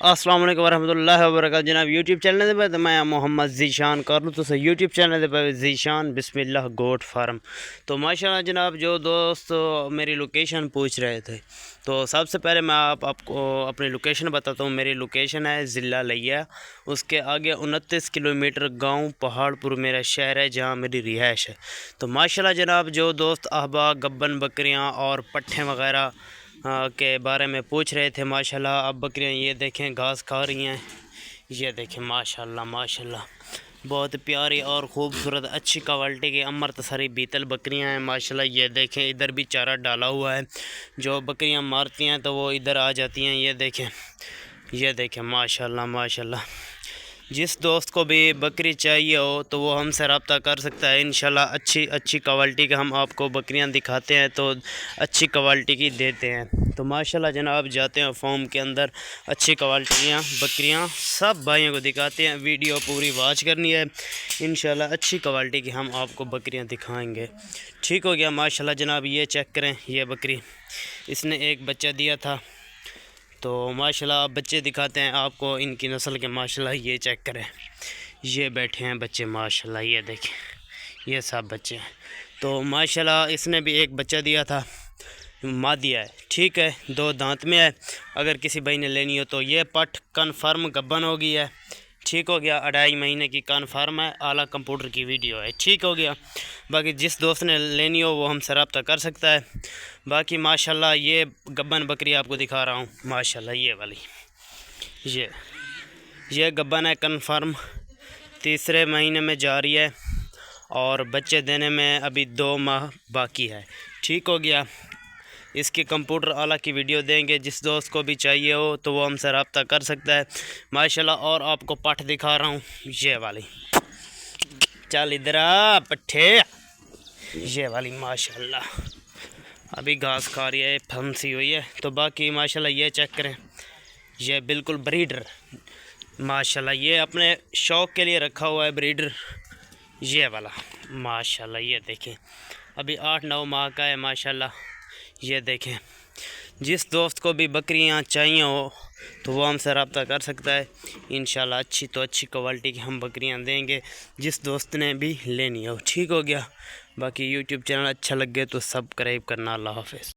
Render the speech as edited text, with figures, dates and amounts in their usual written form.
अस्सलाम वालेकुम वरहमतुल्लाहि वबरकातुहू जनाब यूट्यूब चैनल दे पर मैं मोहम्मद जीशान कर लूँ तो यूट्यूब चैनल दे पर जीशान बिस्मिल्लाह गोट फार्म। तो माशाल्लाह जनाब जो दोस्त मेरी लोकेशन पूछ रहे थे तो सबसे पहले मैं आपको अपनी लोकेशन बताता हूँ। मेरी लोकेशन है ज़िला लिया, उसके आगे 29 किलोमीटर गांव पहाड़पुर मेरा शहर है जहाँ मेरी रिहाइश है। तो माशाल्लाह जनाब जो दोस्त अहबा गब्बन बकरियाँ और पट्ठे वगैरह के बारे में पूछ रहे थे, माशाल्लाह अब बकरियां ये देखें घास खा रही हैं। ये देखें माशाल्लाह माशाल्लाह बहुत प्यारी और ख़ूबसूरत अच्छी क्वालिटी की अमर तसरी बीतल बकरियां हैं माशाल्लाह। ये देखें इधर भी चारा डाला हुआ है, जो बकरियां मारती हैं तो वो इधर आ जाती हैं। ये देखें माशाल्लाह माशाल्लाह। जिस दोस्त को भी बकरी चाहिए हो तो वो हमसे रब्ता कर सकता है। इंशाल्लाह अच्छी क्वालिटी का हम आपको बकरियां दिखाते हैं तो अच्छी क्वालिटी की देते हैं। तो माशाल्लाह जनाब जाते हैं फॉर्म के अंदर, अच्छी क्वालिटियां बकरियां सब भाइयों को दिखाते हैं। वीडियो पूरी वॉच करनी है, इंशाल्लाह अच्छी क्वालिटी की हम आपको बकरियां दिखाएंगे। ठीक हो गया माशाल्लाह जनाब। ये चेक करें, ये बकरी इसने एक बच्चा दिया था तो माशाल्लाह अब बच्चे दिखाते हैं आपको इनकी नस्ल के। माशाल्लाह ये चेक करें, ये बैठे हैं बच्चे माशाल्लाह। ये देखें ये सब बच्चे हैं। तो माशाल्लाह इसने भी एक बच्चा दिया था, माँ दिया है। ठीक है, 2 दांत में है। अगर किसी भाई ने लेनी हो तो ये पट कन्फर्म गब्बन हो गई है। ठीक हो गया, 2.5 महीने की कन्फर्म है, आला कंप्यूटर की वीडियो है। ठीक हो गया, बाकी जिस दोस्त ने लेनी हो वो हमसे रब्ता कर सकता है। बाकी माशाल्लाह ये गब्बन बकरी आपको दिखा रहा हूँ माशाल्लाह। ये वाली ये गब्बन है कन्फर्म, 3रे महीने में जा रही है और बच्चे देने में अभी 2 माह बाकी है। ठीक हो गया, इसकी कंप्यूटर आला की वीडियो देंगे। जिस दोस्त को भी चाहिए हो तो वो हमसे रब्ता कर सकता है माशाल्लाह। और आपको पठ दिखा रहा हूँ, ये वाली चल इधर आ पट्ठे। ये वाली माशाल्लाह अभी घास खा रही है, फंसी हुई है। तो बाकी माशाल्लाह ये चेक करें, ये बिल्कुल ब्रीडर माशाल्लाह। ये अपने शौक़ के लिए रखा हुआ है ब्रीडर, ये वाला माशाल्लाह। ये देखें अभी 8-9 माह का है माशाल्लाह। ये देखें जिस दोस्त को भी बकरियां चाहिए हो तो वो हमसे रब्ता कर सकता है। इंशाल्लाह अच्छी क्वालिटी की हम बकरियां देंगे जिस दोस्त ने भी लेनी हो। ठीक हो गया, बाकी यूट्यूब चैनल अच्छा लगे तो सब्सक्राइब करना। अल्लाह हाफ़िज़।